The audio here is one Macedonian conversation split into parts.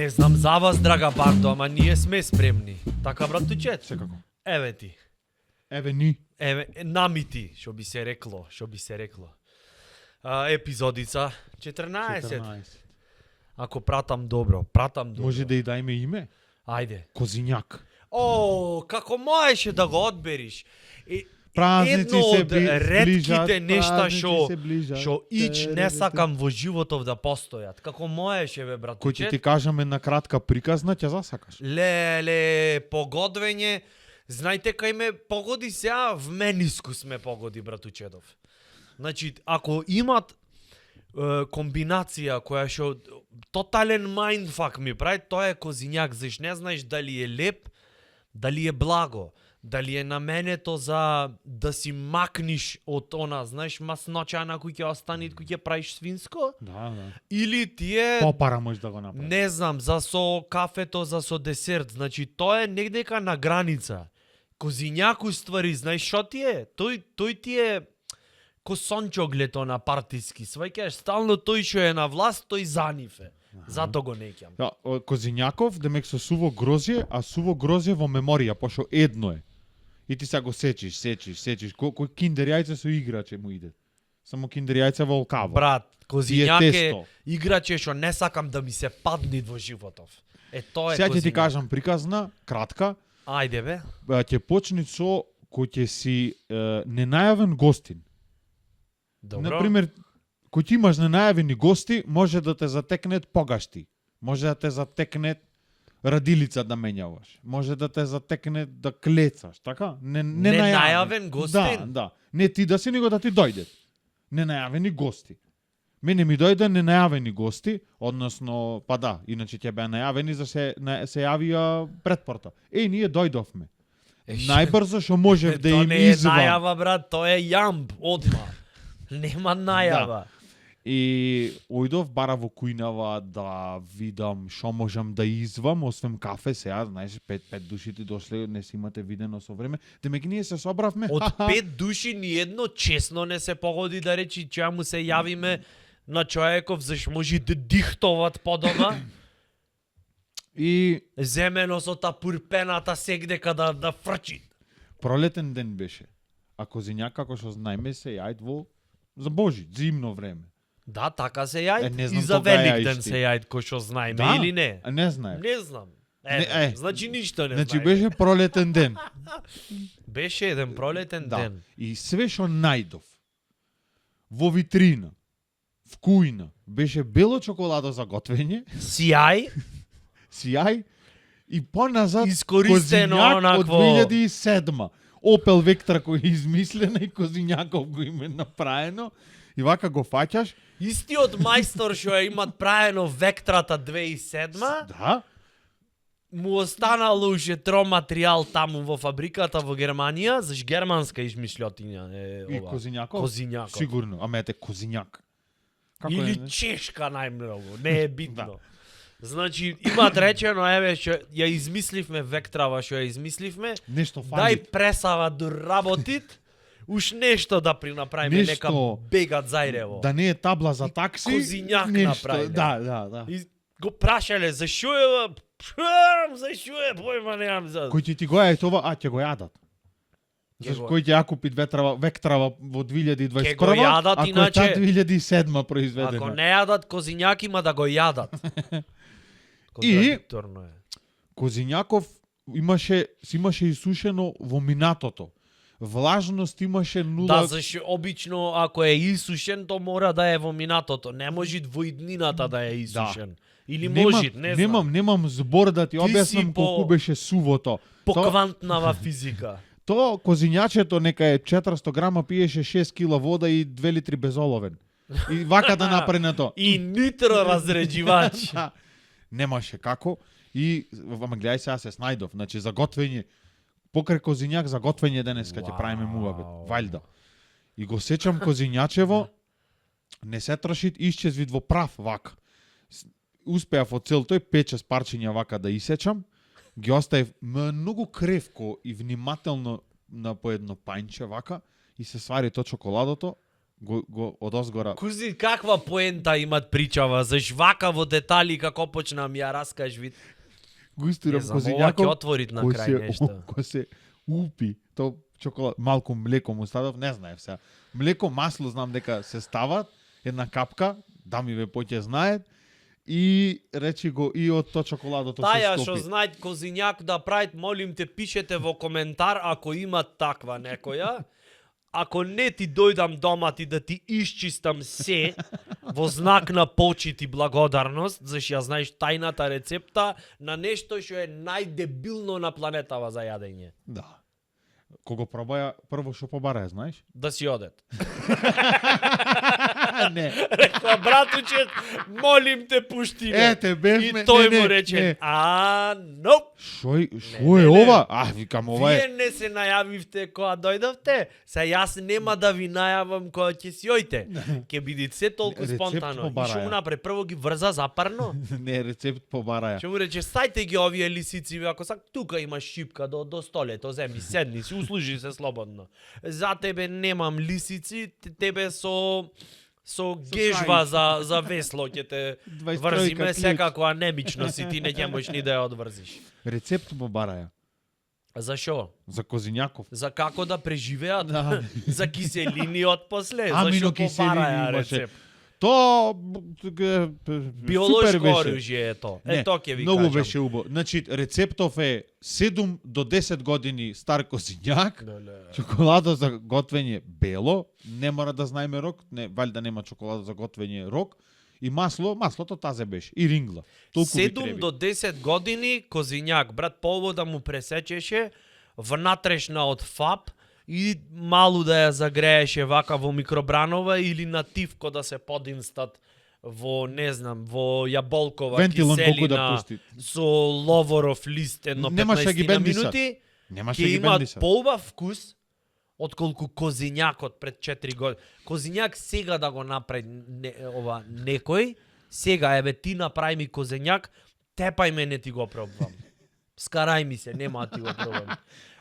Не знам за вас, драга бандо, ама ние сме спремни. Така, братучет? Секако. Еве ти. Еве ни. Еве, нами ти, што би се рекло. Епизодица 14. Ако пратам добро. Може да и дајме име? Ајде. Козињак. О, како можеше да го одбериш? Празници Едно се од ретките нешта се што ич не сакам во животов да постојат. Како можеше, бе, Кој ќе братучет? ти кажам една кратка приказна, ќе засакаш. Леле, погодвење. Знаете кај ме погоди сега, в мениску сме погоди, братучедов. Значи, ако имат комбинација која што тотален майндфак ми прави, тоа е козињак, заш не знаеш дали е леп, дали е благо, дали е наменето за да си макниш од она, знаеш, масночана кој ќе остани, кој ќе правиш свинско, Да. или ти е Попара може да го направи. не знам, за со кафето, за со десерт. Значи, тоа е негдека на граница. Козињак уствари, знаеш шо ти е? Тој ти е ко сончоглето на партиски. Сваќаш, стално тој што е на власт, тој занив е. Зато го неќам. Да, козињаков, демек со суво грозје, а суво грозје во меморија, пошто едно е. И ти сега го сечиш. Кој киндер јајце со играче му иде. Само киндер јајце во олкаво. Брат, козињак е тесто. играче што не сакам да ми се падни во животов. Тоа е Сега ќе ти козињак. кажам приказна, кратка. Ајде бе. Ќе почни со кој ќе си ненајавен гостин. Добро. Например, кој ти имаш ненајавени гости, може да те затекнет погашти. Може да те затекнет радилица да менјаваш. Може да те затекнет да клецаш, така? Ненајавен гостин? Да. Не ти да си, него да ти дојде. Ненајавени гости. Мене ми дојде ненајавени гости, односно, па да, иначе ќе беа најавени за се јавија предпорта. Ние дојдовме. Најбрзо што можев да Тоа им не е извам. најава, брат, тоа е јамп, одма. Нема најава. И ојдов бара во кујнава да видам што можам да извам, освен кафе сега, знаеш, пет души ти дошле, не си имате видено со време. Демек ние се собравме. Од 5 души ни едно честно не се погоди да речи че му се јавиме на човеков, заш може да дихтоват по дома. И Земено со та пурпената сегдека да фрчи. пролетен ден беше. А козињак како што знаеме се јајд во за Божи, зимно време. Да, така се јајд. Не знам И за кога јаиш Великден ти. се јајд, кој што знаеме, Да? или не? Не знае. Не знам. Значи ништо не Значи знаеме. беше пролетен ден. Беше еден пролетен Да. ден. И све што најдов во витрина, в кујна, беше бело чоколадо за готвење, Сијај, сијај и поназад Искористено козињак од онакво. 2007. Опел Вектра кој е измислена и козињаков го име направено. И вака го фаќаш. истиот мајстор што ја имат правено Вектрата 2007, Да. му останало уште материјал таму во фабриката во Германија, заш германска измишлјотиња е И ова. козињаков. Козињаков. Сигурно. Ама ете козињак. Како Или е? чешка најмногу, не е битно. Да. Значи, имат речено, еве, што ја измисливме Вектрава, што ја измисливме, Нешто дај фалит. пресава да работит, уш нешто да принаправиме, Нешто. нека бегат зајрево. Да не е табла за такси. козињак нешто. направиле. Да. И го прашале, зашо е, зашо е, појма немам за... Кој ти го јајт ова, ќе го јадат. Ќе Заш го- кој ќе ја купи Вектрава во 2021, Ќе го јадат, ако иначе- е та 2007 произведена. Ако не јадат козињак, има да го јадат. И- Контрадикторно е. Козињаков имаше исушено во минатото. Влажност имаше нула. Да, зашо обично ако е исушен, то мора да е во минатото. Не може во иднината да е исушен. Или може, не знам. Немам збор да ти Ти си објаснам по- колку беше сувото. По То- квантнава физика. То козињачето нека е 400 грама, пиеше 6 кила вода и 2 литри безоловен. И вака да направи на то. И нитро разреđivač. Да. Немаше како. И, ама гледај сега се снајдов. Значи, за готвење, покрај козињак за готвење денеска ќе правиме мувабет. Вајлда. И го сечам козињачево, не се трошит, исчез во прав вака. Успеав од цел тој 5-6 парчиња вака да исечам, ги оставив многу кревко и внимателно на по едно пајнче вака и се свари то чоколадото го одозгора. Кузи, каква поента имат причава, заш вака во детали како почна ми ја раскаш вид. Го Не истурам знам, ова ќе козињаков. отворит на крај нешто. Кој се упи, то чоколад, малку млеко му ставав, не знаев сега. Млеко, масло знам дека се стават, една капка, да ми ве поќе знаат, и речи го и од то чоколадото Таја се што стопи. знаат козињак да правит, молим те пишете во коментар ако има таква некоја. Ако не ти дојдам дома ти да ти исчистам се во знак на почит и благодарност, зашто ја знаеш тајната рецепта на нешто што е најдебилно на планетава за јадење. Да. Кого пробаја, прво што побараја, знаеш? Да си одет. Не. Рекла, братуче, молим те пушти ме. Ете, бевме, И тој не, му не, рече, не. nope. Шо Не, е не, ова? Викам, ова Вие е... не се најавивте кога дојдовте, се јас нема да ви најавам кога ќе си ојте. Ќе биде се толку Рецепт спонтано. И побараја. што му направи? Прво ги врза запарно. Не, рецепт побараја. Ќе му рече, стајте ги овие лисици, ако сак тука имаш шипка до столето, земи, седни си, услужи се слободно. За тебе немам лисици, тебе со гежва за весло ќе те 23 врзиме клjuč. секако анемично си, ти не ќе можеш ни да ја одврзиш. Рецепт побараја. За шо? За козињаков. За како да преживеат? Да. За киселини од после, Аминокиселини побараја имаше. рецепт. То Биолошко супер беше. оружје е то. Не, Е, то ќе ви многу кажам. беше убаво. Значи, рецептов е 7 до 10 години стар козињак, чоколада за готвење бело, не мора да знаеме рок, не, валјда нема чоколада за готвење рок, и маслото тазе беше, и рингла. Толку ви 7 треби. до 10 години козињак, брат, полво да му пресечеше, внатрешна од фап и малу да ја загрееше вака во микробранова или на тивко да се подинстат во, не знам, во јаболкова Вентилон колку да киселина пусти. со ловоров лист едно Немаше да ги 15 бендисат. минути, Немаше ќе ги имаат бендисат. поубав вкус отколку козињакот пред 4 години. Козињак сега да го направи некој, сега еве ти направи ми козињак, тепај ме не ти го пробвам. Скарај ми се, нема да ти го пробвам.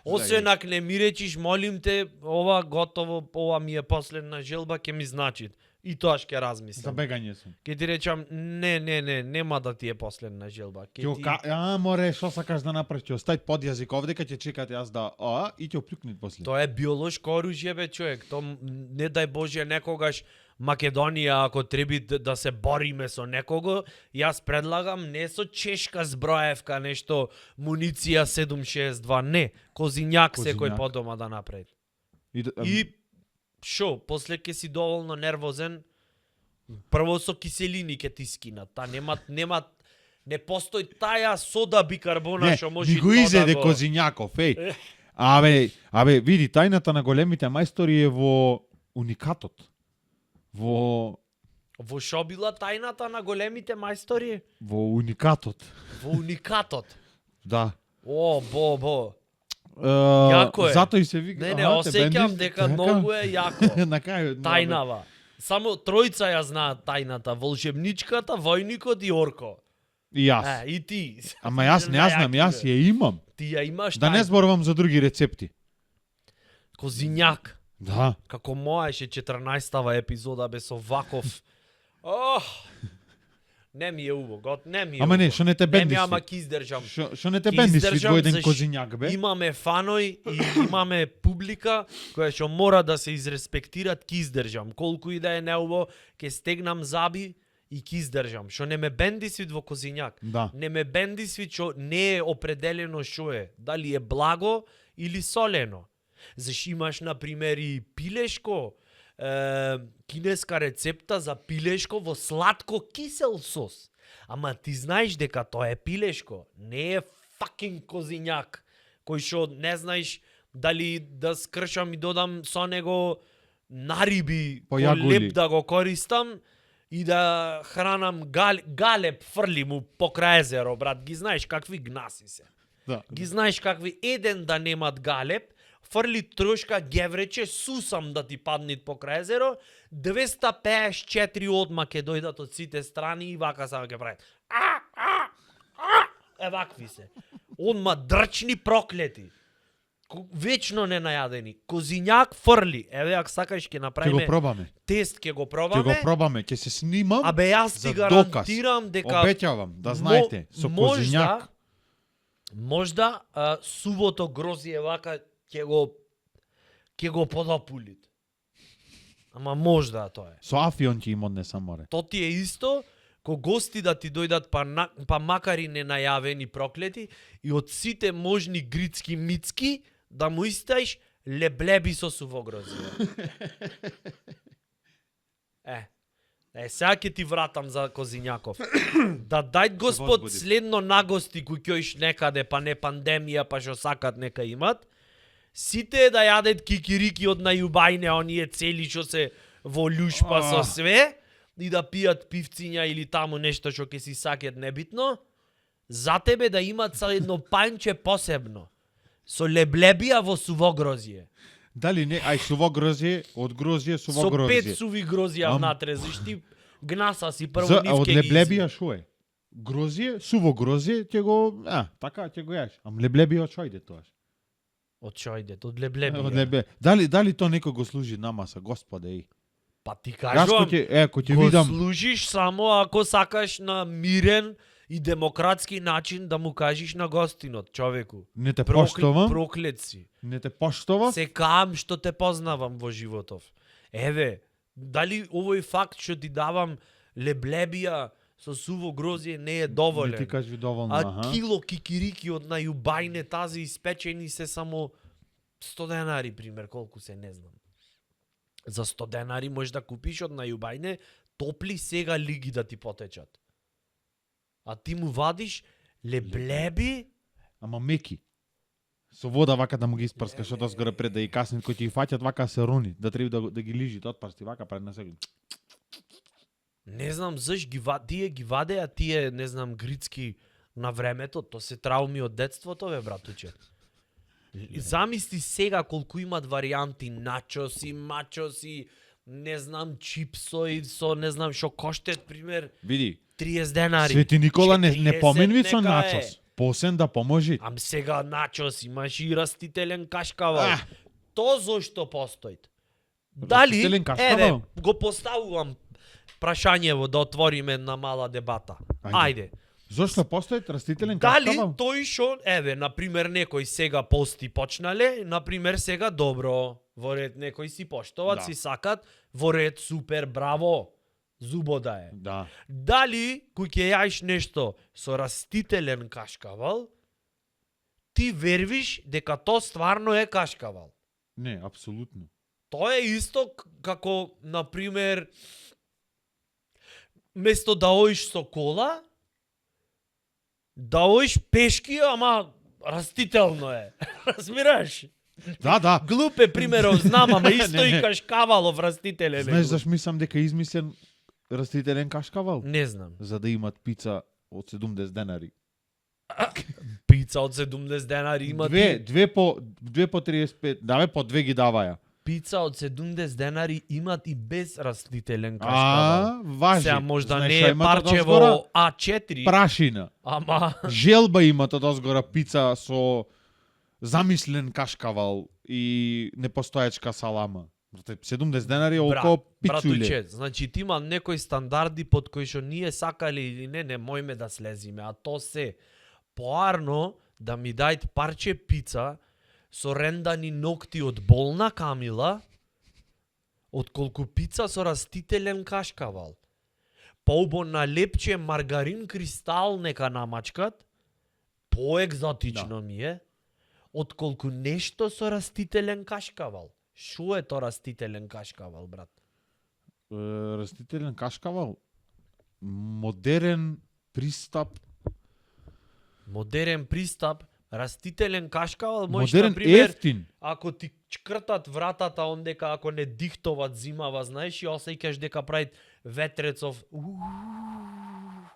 Освен ако не ми речиш, молим те, ова готово, ова ми е последна желба, ќе ми значи. И тоа ќе За размислам. бегање сум. Ќе ти речам, не, нема да ти е последна желба. Ќе ти... море, што сакаш да направиш? Ќе остави подјазик овде, ќе чекат јас да и ќе оплюкнет после. Тоа е биолошко оружје, бе, човек. То, не дај Боже, некогаш Македонија, ако треби да се бориме со некого, јас предлагам не со чешка зброевка, нешто муниција 762, не. Козињак секој Козињак. по дома да направи. И И шо, после ќе си доволно нервозен, прво со киселини ќе ти скинат. Та не постои таја сода бикарбона не, што може ни го тоа изеде да го... Козињаков, еј. Абе, види, тајната на големите мајстори е во уникатот. Во шо била тајната на големите мајстори? Во уникатот. Во уникатот. Да. О, бо. Јако е. Затоа и се вика. Не, осеќам дека многу е јако. На крај. Тајнава. Само тројца ја знаат тајната, волшебничката, војникот и орко. И јас. И ти. Ама јас не ја знам, јас ја имам. Ти ја имаш Да не тајна. зборувам за други рецепти. Козињак. Да. Како моеше 14-тава епизода бе со ваков. Ох. Не ми е убаво, не ми е. Ама не, убаво. што не те Не ми бенди ама сви. ки издржам. Што не те Ки бенди сви издржам, во еден заш козињак, бе? Имаме фаној и имаме публика која што мора да се изреспектират, ки издржам. Колку и да е неубаво, ќе стегнам заби и ки издржам. Што не ме бенди свит во козињак. Да. Не ме бенди свит што не е определено што е. Дали е благо или солено. Заш имаш, например, и пилешко, кинеска рецепта за пилешко во сладко-кисел сос. Ама ти знаеш дека тоа е пилешко, не е факинг козињак, кој што не знаеш дали да скршам и додам со него нариби, По по јагули. леп да го користам и да хранам галеп фрли му покрај езеро, брат. Ги знаеш какви гнаси се. Да. Ги знаеш какви еден да немат галеп, фрли трошка геврече, сусам да ти паднит покрај езеро, 254 одма ќе дојдат од сите страни и вака само ќе прават. Вакви се. Одма дрчни проклети. Вечно ненајадени. Козињак фрли. Еве, ако сакаш ќе Ќе го направиме пробаме. тест, ќе го Ќе пробаме. го пробаме, ќе се снимам. Абе, јас ти за гарантирам дека Обеќавам, да знаете, со козињак. Можда сувото грозие вака ќе го подопулит. Ама можда тоа е. Со афион ќе им однесам море. То ти е исто ко гости да ти дојдат па макар и ненајавени проклети и од сите можни грицки мицки да му истаиш леблеби со сувогрозие. Сега ќе ти вратам за Козињаков. Да дај Господ возбуди. следно нагости кој ќе некаде, па не пандемија, па што сакат нека имат. Сите да јадат кикирики од најубајне, оние цели што се во љушпа со све и да пијат пивциња или таму нешто што ќе си сакат небитно. За тебе да имат са едно пањче посебно. Со леблебија во сувогрозие. Дали не, ај сувогрозие, од грозие Со сувогрозие. 5 суви грозија внатре, зашти гнаса си прво За, нивке од ги леблебија шо е? Грозие, сувогрозие, ќе го, така ќе го јаш. Ам леблебија од шо иде тоа? Од шојде, од леблебија. Од лебе. Дали то некој го служи намаса, Господе, еј. Па ти Јас кажувам, кој ќе го видам, служиш само ако сакаш на мирен и демократски начин да му кажеш на гостинот, човеку. не те поштовам, Проклет си. не те поштова, Се каам што те познавам во животов. Еве, дали овој факт што ти давам леблебија со суво грозие не е не доволен. ти кажи доволно, А кило кикирики од најубајне тази испечени се само 100 денари, пример, колку се не знам. За 100 денари можеш да купиш од најубајне топли сега лиги да ти потечат. А ти му вадиш леблеби, Ама меки. Со вода вака да му ги испрскаш од озгоре пред да и касни кои ти фаќат вака се рони, да треба да ги лижи отпрсти вака пред на сега. не знам заш тие ги вадеа тие, не знам, грицки на времето, то се трауми од детството, бе, братуче. Замисли сега колку имат варијанти, начоси, мачоси, не знам, чипсои со, не знам, шо коштет, пример, Види, 30 денари. Свети Никола не 40 поминви со нека е. начос. Посен да поможи. Ам сега начос имаш и растителен кашкавал. То зошто постои? Дали, Растителен кашкавал? еве, го поставувам прашањево да отвориме една мала дебата. Ајде. Зошто постои растителен Дали кашкавал? тој шо, еве, например, некој сега пости почнале, например, сега добро, во ред некој си поштоват, Да. си сакат, во ред супер, браво, зубо да е. Да. Дали, кој ќе јаиш нешто со растителен кашкавал, ти вервиш дека то стварно е кашкавал. Не, апсолутно. Тоа е исто како, например, место да оиш со кола, да оиш пешки, ама растително е. Разбираш? Да. Глупе примеров знам, ама исто Не, и не. кашкавалов растителен е. Знаеш заш мислам дека е измислен растителен кашкавал? Не знам. За да имат пица од 70 денари. Пица од 70 денари има Две по 35, даве по две ги даваја. Пица од 70 денари имат и без растителен кашкавал. Важи. Сега можда Знаеш не што е имат парче одозгора? во А4, Прашина. ама Желба имат од озгора пица со замислен кашкавал и непостоечка салама. 70 денари е околу пицуле. братуче, значи ти има некои стандарди под кои што ние сакале или не мојме да слезиме, а то се поарно да ми дајт парче пица со рендани ногти од болна камила, отколку пица со растителен кашкавал. Поубо на лепче маргарин кристал нека намачкат, поекзотично ми е, отколку нешто со растителен кашкавал. Шо е то растителен кашкавал, брат? Растителен кашкавал, модерен пристап, Модерен пристап, растителен кашкавал, можеш, модерен например, ефтин. ако ти чкртат вратата, ондека ако не дихтоват зимава, знаеш, и осеќаш дека правит ветрецов,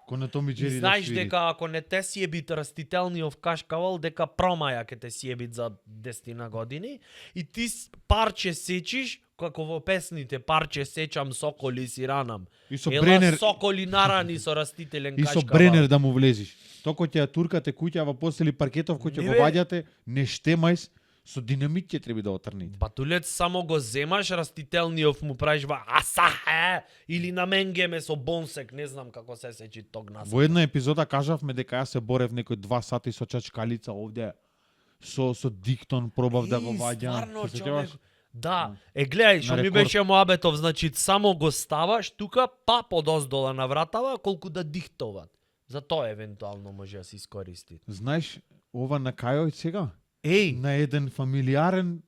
Кој на Томи и Джери да знаеш свири. дека ако не те сиебит растителниот кашкавал, дека промаја ќе те сиебит за 10 години, и ти парче сечиш, како во песните, парче сечам соколи си ранам. И со Ела бренер, соколи нарани со растителен и кашкавал. со бренер да му влезиш. Токо ќе ја туркате куќа во постели паркетов кој ќе Не, го бе. ваѓате, не штемајс, Со динамит ќе треба да отрните. Батулец само го земаш, растителниот му правиш асахе или на менгеме со бонсек, не знам како се сечи тог нас. Во една епизода кажавме дека ја се борев некој 2 сати со чачкалица овде. Со диктон пробав да го ваѓам. Стварно, Се човек. сеќаваш? Да, гледај, што На ми рекорд. беше моабетов, значи само го ставаш тука, па подоздола на вратава, колку да диктоват. За тоа евентуално може да се искористи. Знаеш, ова на кај сега? Еј, На еден фамилиарен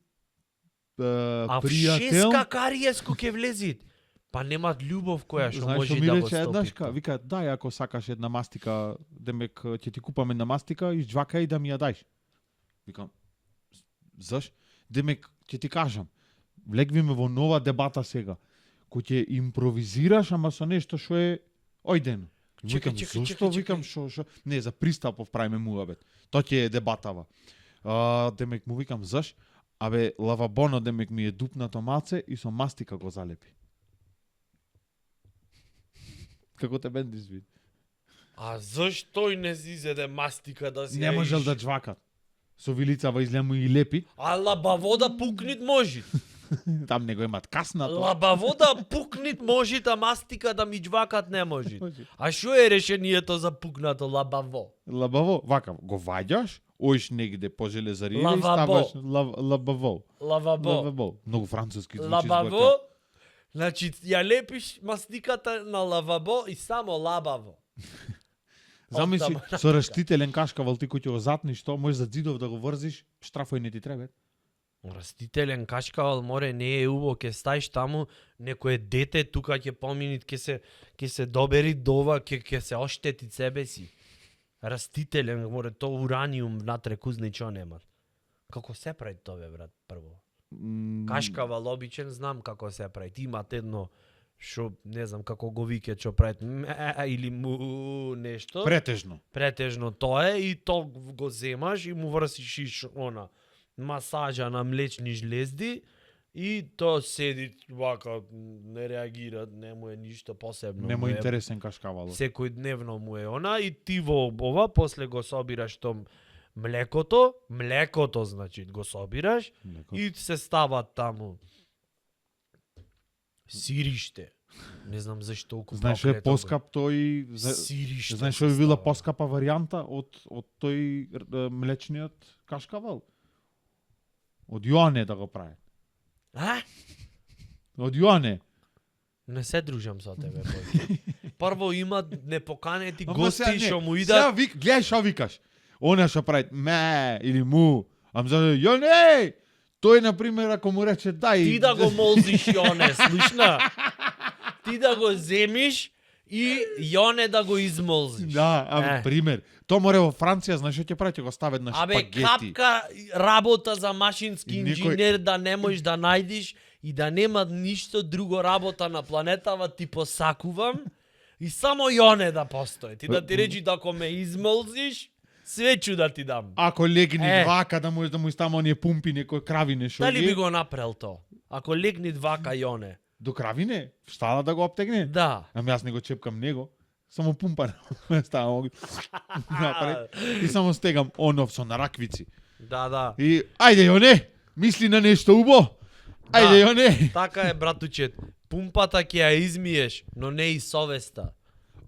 а в пријател. шеска кариеско ќе влезит. Па немат љубов која што Знаеш може што ми да го рече еднаш, стопи. вика, дај ако сакаш една мастика, демек ќе ти купам една мастика, извакај да ми ја дај. Викам, заш? Демек ќе ти кажам, влегвиме во нова дебата сега, кој ќе импровизираш, ама со нешто што е ојдено. Викам, зошто? Викам, шо? Не, за пристапов правиме муабет. Тоа ќе е дебатава. Демек му викам, заш? Абе, лавабоно демек ми е дупнато малце и со мастика го залепи. Како те бендиш вид? А зашто и не изеде мастика да си Не можел да джвакат. Со вилицава излему и лепи. А лабаво да пукнит може. Там него имат каснато. Лабаво да пукнит може, а мастика да ми джвакат не може. Може. А што е решението за пукнато лабаво? Лабаво, вака, го ваѓаш, оиш негде по железарија и Лавабо. ставаш лабаво. Лавабо. Лавабо. Многу француски звучи. Лабаво, значи ја лепиш мастиката на лавабо и само лабаво. Замисли, Оттама со раштителен кашкавал ти кој ќе го затниш, тоа можеш за зидов да го врзиш, штрафој не ти треба. Растителен кашкавал море не е убаво, ќе стаиш таму, некое дете тука ќе поминит, ќе се добери дова, ќе се оштети себе си. Растителен море, то ураниум внатре кузничо нема. Како се прави тоа бе брат прво? Кашкавал обичен знам како се прави. Имат едно што не знам како го вике што прават или му нешто. Претежно тоа е и то го земаш и му врсиш и она масажа на млечни жлезди и то седи вака, не реагира, не му е ништо посебно. Нему интересен кашкавал. Секојдневно му е она и ти во ова после го собираш то млекото значи го собираш и се стават таму сириште. Не знам зашто толку Знаеш што е поскап тој сириште. Знаеш што би била поскапа варијанта од тој млечниот кашкавал? Од јоане да го прави. А? Од јоане. Не се дружам со тебе, Бојке. Прво има непоканети Ама гости сега не, што му сега идат. гледај што викаш. Она што прави ме или му. Ам за јоне. Тој на пример ако му рече дај. Ти да го молзиш Јоне, слушна? Ти да го земиш и Јоне да го измолзиш. Да, пример. Тоа море во Франција, знаеш што ќе прави, ќе го стават на Абе, шпагети. капка работа за машински И некој- инженер да не можеш да најдиш и да нема ништо друго работа на планетава, ти посакувам и само Јоне да постои. Ти да ти речи да ако ме измолзиш, свечу да ти дам. Ако легни Е. вака да можеш да му истамо оние пумпи некој кравине што Дали ги- би го направил то? Ако легнит вака Јоне. До кравине? Штала да го оптегне? Да. Ами јас не го чепкам него. Само пумпа ставам напред и само стегам онов со нараквици. Да. И ајде Јоне, мисли на нешто убо. Ајде Јоне. Така е, братучет. Пумпата ќе ја измиеш, но не и совеста.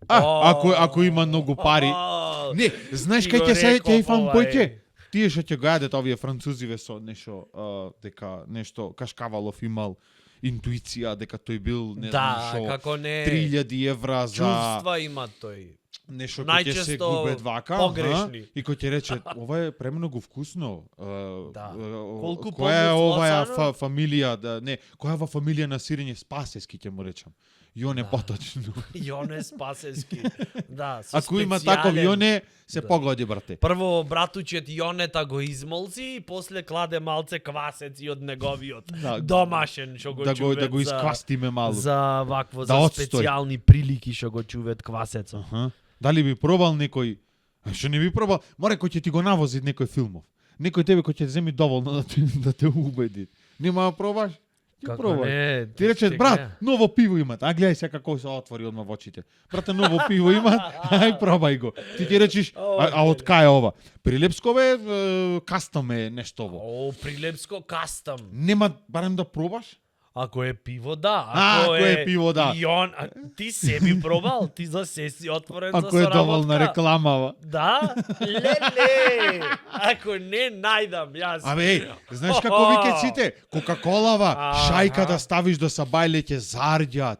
Ако има многу пари. Не, знаеш ти кај го ќе се реков, ќе фам ова појќе? е. Тие што ќе го јадат овие французиве со нешто дека нешто Кашкавалов имал интуиција дека тој бил не знам Да, што како не 3000 евра за чувства има тој. нешто кој ќе се Најчесто губет вака, погрешни. и кој ќе рече ова е премногу вкусно. Да. Колку Која е помниш оваа Лацано? фамилија, да, не, која е ова фамилија на сирење Спасески ќе му речам. Јоне Да. поточно. Јоне Спасески. Да, со Ако има специјален- таков Јоне, се Да. погоди брате. Прво братучет Јонета го измолзи и после кладе малце квасеци од неговиот Да. домашен што го Да чувет го исквастиме малку. за вакво Да за отстои. специјални прилики што го чувет квасецо. Аха. Дали би пробал некој? Што не би пробал? Море кој ќе ти го навози некој филмов. Некој тебе кој ќе ти земи доволно да те убеди. Нема да пробаш? Ќе Како пробај. не? Ти рече, ќе брат, гледам. ново пиво имат. А гледај се како се отвори одма во очите. Брате, ново пиво имат. Ај пробај го. Ти речеш, а од кај е ова? Прилепско бе, кастом е нешто ово. О, Прилепско кастам. Нема барем да пробаш? Ако е пиво, да. Ако е пиво, да. Ти се би пробал, ти за се си отворен за Ако е доволна соработка. рекламава. Да? Леле! Ако не најдам, јас. Абе, знаеш како викаат сите? Кока-колава, шајка да ставиш до сабајле ќе зарѓат.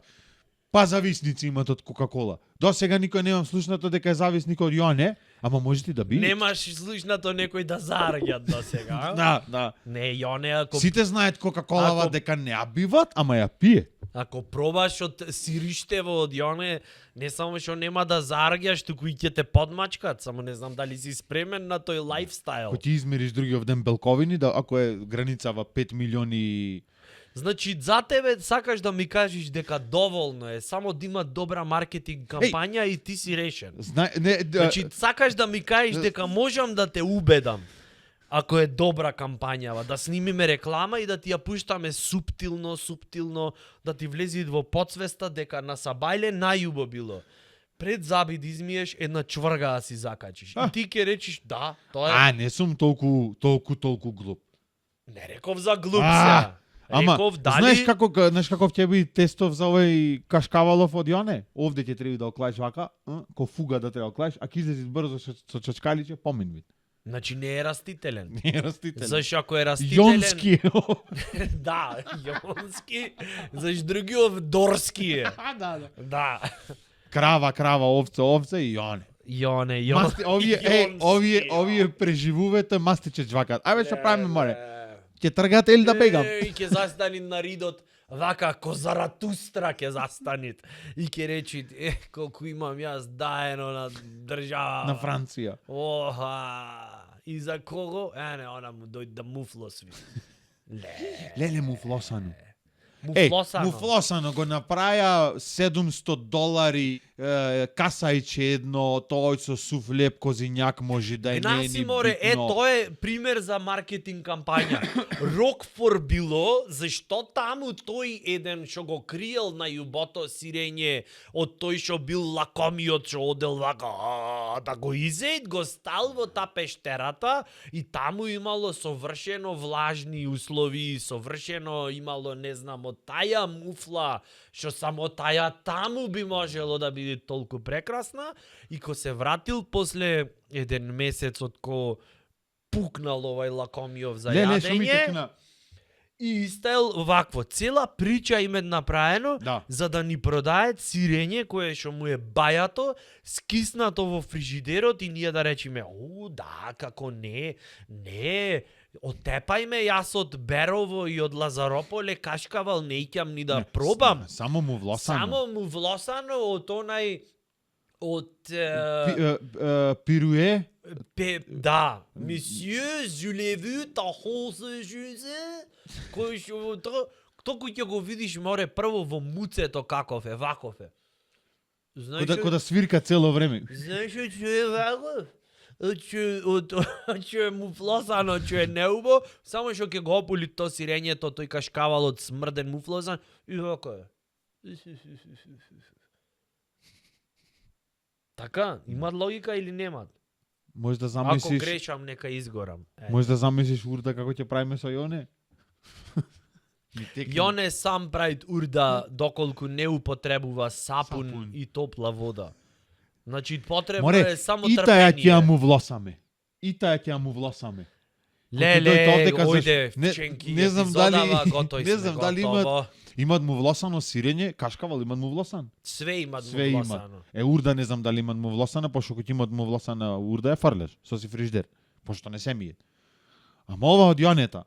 Па зависници имат од Кока-кола. До сега никој немам слушнато дека е зависник од Јоне, ама може ти да би. Немаш слушнато некој да зарѓат до сега. Да. Не, Јоне, ако Сите знаат Кока-колава Ако- дека не ја биват, ама ја пие. Ако пробаш од сириштево од Јоне, не само што нема да зарѓаш, туку и ќе те подмачкат, само не знам дали си спремен на тој лајфстайл. Ако ти измериш другиот ден белковини, да ако е границава 5 милиони. Значи, за тебе сакаш да ми кажеш дека доволно е, само да има добра маркетинг кампања и ти си решен. Значи, сакаш да ми кажеш дека можам да те убедам, ако е добра кампањава, да снимиме реклама и да ти ја пуштаме суптилно, да ти влези во подсвеста дека на сабајле најубо било. Пред заби да измиеш една чврга да си закачиш. И ти ќе речиш, да, тоа е... не сум толку глуп. Не реков за глуп се. Ама, Реков, дали... знаеш каков ќе би тестов за овој кашкавалов од Јоне? Овде ќе треба да оклаиш вака, ко фуга да треба оклаиш, а ќе излезиш брзо со чачкаличе, помин вид. Значи не е растителен. Не е растителен. Зашто ако е растителен... Јонски. Да, јонски. Зашто другиот дорски е. Да. Да. Крава, овце и Јоне. Јоне. Овие преживувате мастиче джвакат. Ајде што правиме море? Ќе тргате или да бегам? И ќе застани на ридот, вака ко Заратустра ќе застанит. И ќе речи, колку имам јас даено на држава. На Франција. Оха. И за кого? Не, она му дојде да муфлосви. Леле муфлосано. Муфлосано. Муфлосано го направија $700, касајче едно, тој со суфлеп козињак може да е не е ни Наси море, битно. тоа е пример за маркетинг кампања. Рокфор било, зашто таму тој еден што го криел на јубото сирење од тој што бил лакомиот што одел вака да го изеет, го стал во та пештерата и таму имало совршено влажни услови, совршено имало не знам од таја муфла што само таја таму би можело да биде толку прекрасна и ко се вратил после еден месец од ко пукнал овај Лакомиов за јадење и истел вакво. Цела прича им е направено за да ни продаат сирење кое што му е бајато, скиснато во фрижидерот и ние да речеме, да, како не, отепајме јас од Берово и од Лазарополе кашкавал не икам ни да пробам. Само му влосано од онај пируе. Да, месье, je l'ai vu, ta rose juze, кој што току ќе го видиш море прво во муцето каков е, ваков е. Кога свирка цело време. Знаеш што е ваков? Че му влосано, че е неубо, само што ќе го опули то сирењето, тој кашкавал од смрден муфлозан и вака е. Така, имат логика или немат? Може да замислиш. Ако грешам, нека изгорам. Може да замислиш урда како ќе правиме со Јоне? Јоне сам прави урда доколку не употребува сапун и топла вода. Значи потребно е само трпение. Итаја ќе му влосаме. Леле, ојде, вченки, не знам дали готово. имат му влосано сирење, кашкавал имат му влосан. Све имат му влосано. Урда не знам дали имат му влосана, пошто кога имат му влосана урда ја фрлеш со си фриждер, пошто не се мие. Ама ова од Јонета.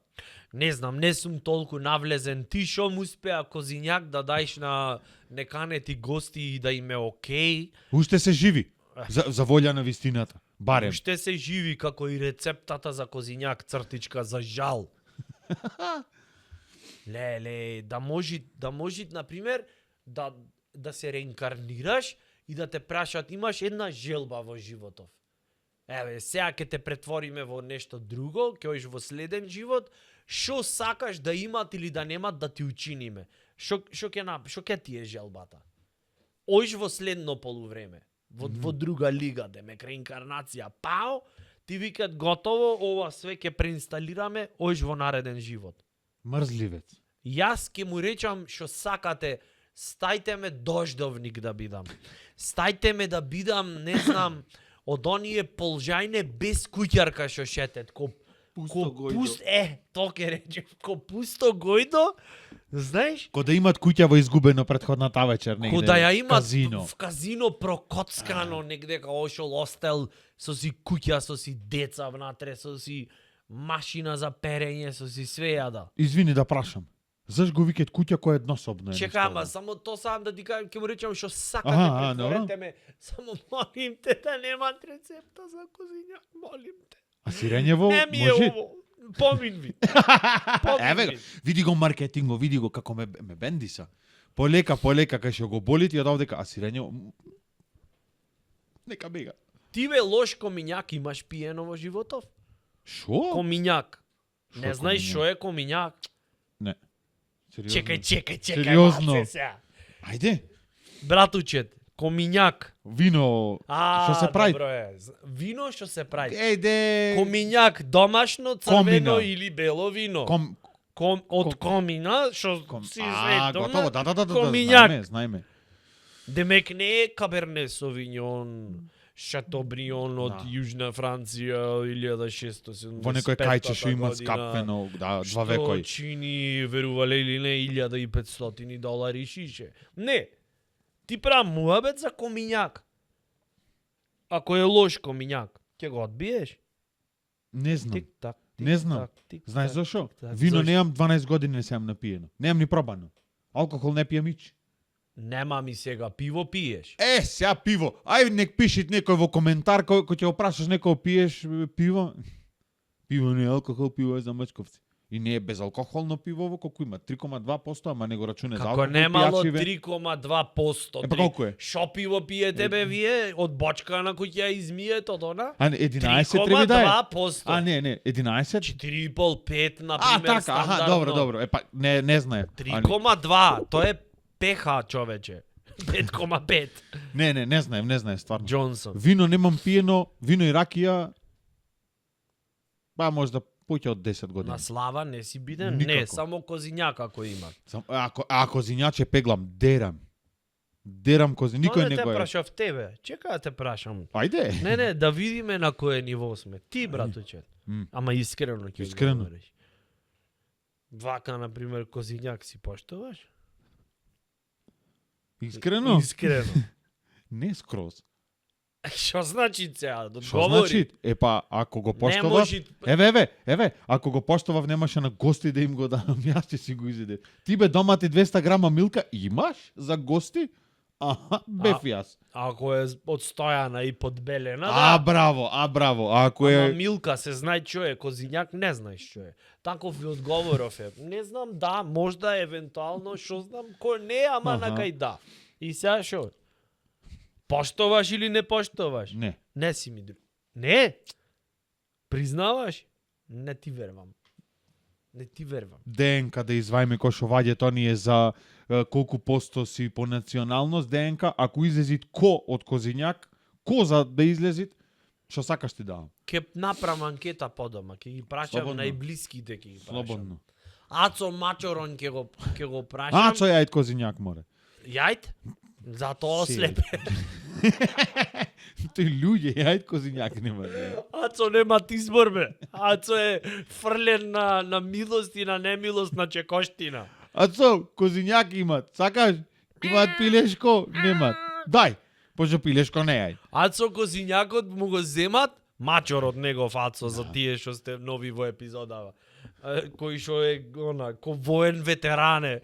Не знам, не сум толку навлезен. Ти шо му успеа козињак да дајш на неканети гости и да им е окей? Уште се живи. За волја на вистината. Барем. Уште се живи како и рецептата за козињак цртичка за жал. Леле, да може на пример да се реинкарнираш и да те прашат имаш една желба во животов. Еве, сега ќе те претвориме во нешто друго, ќе оиш во следен живот, што сакаш да имат или да немат да ти учиниме? Што ќе ти е желбата? Оиш во следно полувреме, во друга лига, демек реинкарнација, пао, ти викат готово, ова све ќе преинсталираме, оиш во нареден живот. Мрзливец. Јас ќе му речам што сакате, стајте ме дождовник да бидам. Стајте ме да бидам, не знам, од оние полжајне без куќарка што шетет, Пусто гојдо. То ќе речем, пусто гојдо, знаеш? Ко да имат куќа во изгубено претходната вечер негде. Ко да ја имат казино. в казино прокоцкано негде као ошол остел со си куќа, со си деца внатре, со си машина за перење, со си све јада. Извини да прашам. Заш го викат куќа која еднособно е? Чека, ама само то сам да ти кажам, ќе му речам што сакате, претворете ме. Само молим те да немат рецепта за козињак, молим те. А сирењево Не ми е може? ово. Помин ви. Еве го, види го маркетинго, види го како ме бендиса. Полека кај што го боли ти од овдека, а сирењево нека бега. Ти бе лош комињак имаш пиено во животов? Шо? Комињак. Шо Не знаеш комињак? што е комињак? Не. Сериозно? Чекај. Сериозно? баце сега. Ајде. Братучет, комињак. Вино. Што се прави? Добро е. Вино што се прави. Ејде. Комињак, домашно, црвено Комина. или бело вино. Ком Од комина, што си редовна. готово, да, Комињак. знаеме. Демек не е Каберне Совиньон, Шатобрион од Да. Јужна Франција 1675 Во некој кајче што има година, скапено, да, што 2 векои. чини, верувале или не, $1500 шише. Не. Ти правам муабет за комињак. Ако е лош комињак, ќе го одбиеш? Не знам. Тик-так, Не знам. тик-так, тик-так, Знаеш зашо? тик-так. Вино Зашо? немам 12 години не сеам напиено. Немам ни пробано. Алкохол не пијам ич. Нема ми сега пиво пиеш. Сега пиво. Ај нек пишит некој во коментар кој ќе го прашаш некој пиеш пиво. Пиво не е алкохол, пиво е за мачковци. И не е безалкохолно пивово, колку има 3,2%, ама не го рачуне за Како алкохол. немало пијачиве. 3,2%. Па колку е? Шо пиво пиете бе вие? Од бочка на кој ќе ја измиете од она? А не, 11 треба да е. 3,2%. А не, 11. 4,5, на А, пример, така, аха, стандардно. добро. Епа, не знае. 3,2, тоа е пеха, човече. 5,5. Не знае, стварно. Джонсон. Вино немам пиено, вино и ракија, можда поќе од 10 години. На слава не си биден? Никако. Не, само козињак ако има. Ако зињаче пеглам, дерам. Дерам кози, никој не не те го е. прашав тебе. Чека да те прашам. Ајде. Не, да видиме на кое ниво сме. Ти, братуче. М. Ама искрено ќе Искрено. одговориш. Вака, на пример, козињак си поштуваш? Искрено? Искрено. Не скроз. Што значи сега? Што Одговори. значи? Епа, ако го Не поштовав... може... Еве, ако го поштовав, немаше на гости да им го дадам, јас ќе си го изеде. Ти бе дома ти 200 грама милка имаш за гости? Аха, бев јас. Ако е одстојана и подбелена, А, да. браво. А ако Ама е... милка се знае што е, козињак не знаеш што е. Таков ви одговоров е. Не знам, да, можда евентуално, што знам, кој не, ама Аха. на кај да. И сега што? Поштоваш или не поштоваш? Не. Не си ми друг. Не? Признаваш? Не ти вервам. ДНК да извајме кој што ваѓа оние за колку посто си по националност ДНК, ако излезит ко од козињак, ко за да излезит, што сакаш ти давам. Ке направам анкета подома, ќе ги прашам Слободно. најблиските ќе ги прашам. Слободно. Ацо Мачорон ќе го прашам. Ацо јајд козињак море. Јајд? Затоа Си. слепе. Тој луѓе јајд козињак нема. Ацо немат избор бе. Ацо е фрлен на милост и на немилост на чекоштина. Ацо, козињак имат. Сакаш? Имат пилешко? Немат. Дај. Пошто пилешко не јај. Ацо козињакот му го земат, Мачорот негов Ацо за тие што сте нови во епизодава. Кој што е ко воен ветеране,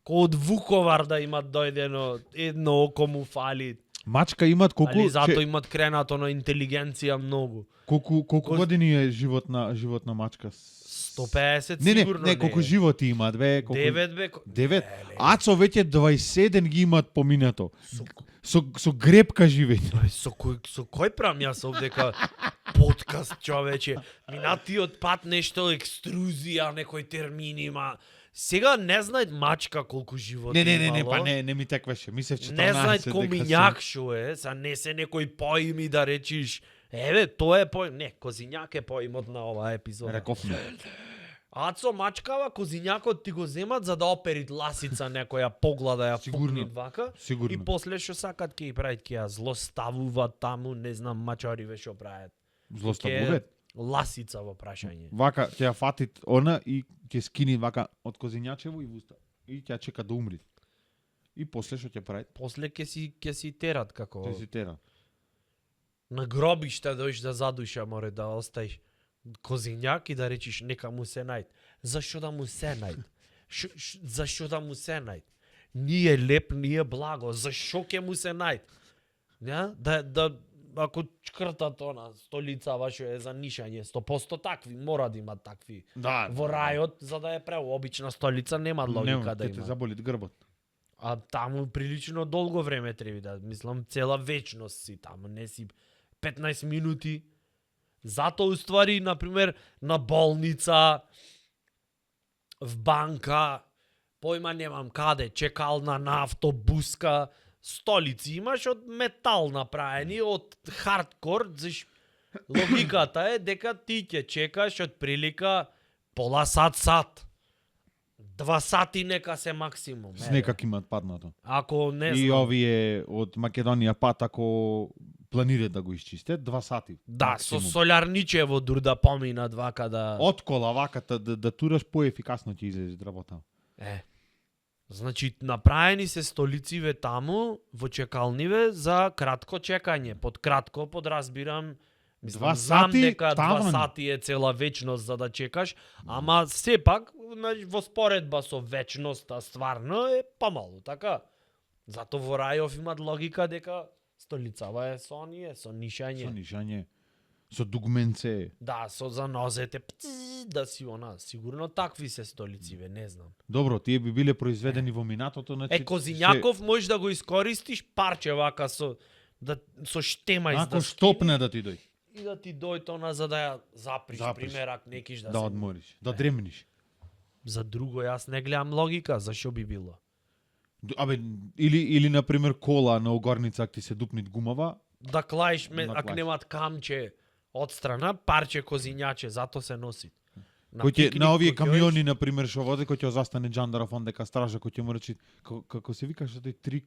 ко од Вуковар да имат дојдено, едно око му фали. Мачка имат колку Али зато имат кренато на интелигенција многу. колку години е живот на мачка? 150 Не, сигурно не, колку е. животи имат бе, колку 9 бе. 9. Ацо веќе 27 ги имат поминато. Со гребка живење. Со кој прам јас овдека? подкаст, човече. Минатиот пат нешто екструзија, некои термини има. Сега не знаат мачка колку живот Не, имало. па не ми текваше. Мислев 14 Не знаат дека комињак шо е, са не се некои поими да речиш. Еве, тоа е поим. Не, козињак е поимот на оваа епизода. Рековме. Ацо мачкава, козињакот ти го земат за да оперит ласица некоја поглада ја Сигурно. пукнит вака. Сигурно. И после што сакат ќе ја прават, ќе ја злоставуваат таму, не знам мачариве што прават. Злоставуват. Ласица во прашање. Вака ќе ја фатит она и ќе скини вака од козињачево и вуста. И ќе ја чека да умри. И после што ќе прави? После ќе си терат како Ќе си тера. на гробиште дојш да задуша, море да оставиш козињак и да речиш нека му се најд. Зашо да му се најд? Зашо да му се најд? Ние леп, ние благо, зашо ќе му се најд? Ja? Да ако чкртат она столица вашо е за нишање, 100% такви, мора да имат такви. Да. Во рајот, за да е обична столица, нема логика да ќе те има. заболит грбот. А таму прилично долго време треба да, мислам, цела вечност си таму, не си 15 минути. Затоа уствари, например, на болница, в банка, појма немам каде, чекална на автобуска, столици имаш од метал направени, од хардкор, заш логиката е дека ти ќе чекаш од прилика пола сат. 2 сати нека се максимум. Снекак имаат паднато. Ако не И знам. овие од Македонија пат ако планираат да го изчистят 2 сати. Да, со максимум. солярничево дур да поминат вака да... Од кола вака да тураш поефикасно ќе излезе работа. Значи, направени се столициве таму, во чекалниве, за кратко чекање. Под кратко подразбирам, мислам, 2 знам сати дека 2 таван. сати е цела вечност за да чекаш, ама сепак, во споредба со вечноста стварно е помалу, така? Зато во Рајов имат логика дека столицава е со оние, со нишање. Со нишање. Со дугменце. Да, со занозете, да си она, сигурно такви се столициве, не знам. Добро, тие би биле произведени во минатото, значи. Козињаков можеш да го искористиш парче вака со штемај Ако да штопне да ти дој. и да ти дојде она за да ја заприш, Заприш. примерак некиш да, Да се... одмориш, да дремниш. За друго јас не гледам логика, зашо би било. Абе, или на пример кола на огорница ако ти се дупнит гумава, Да клаиш ме, Да ако клаиш. немат камче од страна, парче козињаче, зато се носи. кој ќе пикник на овие кој ќе камиони на пример што возе кој ќе застане джандаров он дека стража кој ќе му речи како се викаше тој трик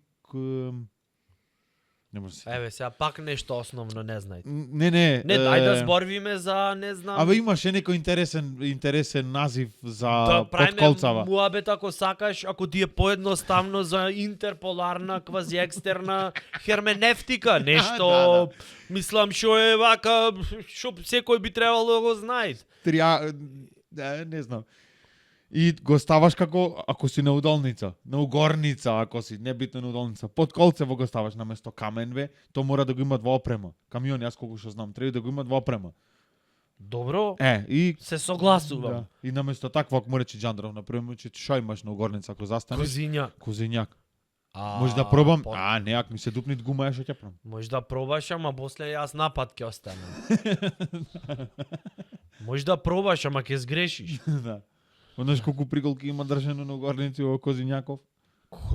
не може се. Еве, сега пак нешто основно не знаете. Не. Не, дај да зборвиме за, не знам... Абе имаше некој интересен назив за Да правиме подколцава. муабет ако сакаш, ако ти е поедноставно за интерполарна, квазиекстерна херменевтика, нешто, Да. мислам, шо е вака, шо секој би требало да го знае. Не знам. И го ставаш како ако си на удолница, на угорница, ако си небитно на удолница, под колцево го ставаш наместо камен бе, то мора да го имат во опрема. Камиони, јас колку што знам, треба да го имат во опрема. Добро, И се согласувам. да, и наместо такво ако му рече Джандров, на пример, че шо имаш на угорница ако застанеш? Козиња. Козињак. Може да пробам? Не, ако ми се дупнит гума, ја што ќе правам. Може да пробаш, ама после јас напад ќе останам. Може да пробаш, ама ќе сгрешиш. Да. Знаеш колку приголки има држено на угорници во Козињаков?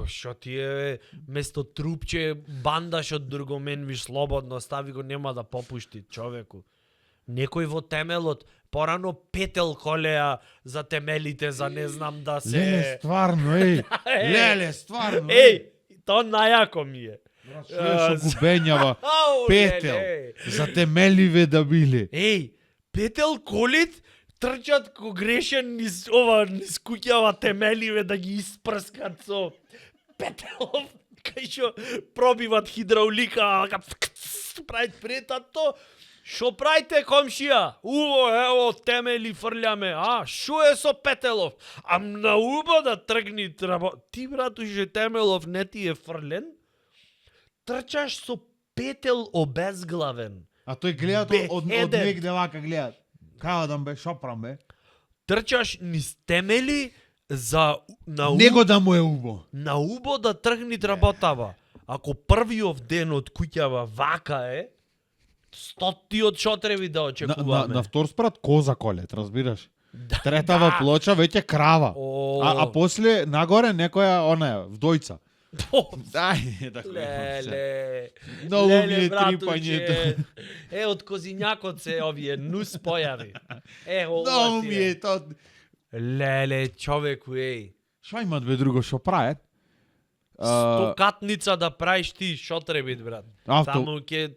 Шо ти е, место трупче, бандаш од другомен, виш слободно, стави го, нема да попушти човеку. Некој во темелот, порано петел колеа за темелите, за не знам да се... Леле, стварно, еј! Леле, стварно! Еј, то најако ми е. Што губењава, Ау, петел, леле. за темеливе да биле. Еј, петел колит, трчат ко грешен низ куќава темеливе да ги испрскат со петелов, кај што пробиват хидраулика, правит претато. Шо правите, комшија? Уво, ево, темели фрљаме. Шо е со петелов? На убо да тргни треба. Ти, братуше, темелов не ти е фрлен? Трчаш со петел обезглавен. А тој гледа од Бехеден. негде вака гледа. Као да бе, шопрам бе. Трчаш низ темели за Него да му е убо. на убо да тргни работава. Ако првиот ден од куќава вака е, Стоти од шотреви да На очекуваме. втор спрат коза колет, разбираш? Да, Третава да. плоча веќе крава. О. А после нагоре некоја она вдојца. О, Ај, да кој. Леле. Многу ми Леле, е братуче. трипањето. Од козинјакот се овие нус појави. Многу ми е тоа. Леле, човеку, еј. Шо имат бе друго шо прават? Стокатница да правиш ти, шо треби, брат? Само ке,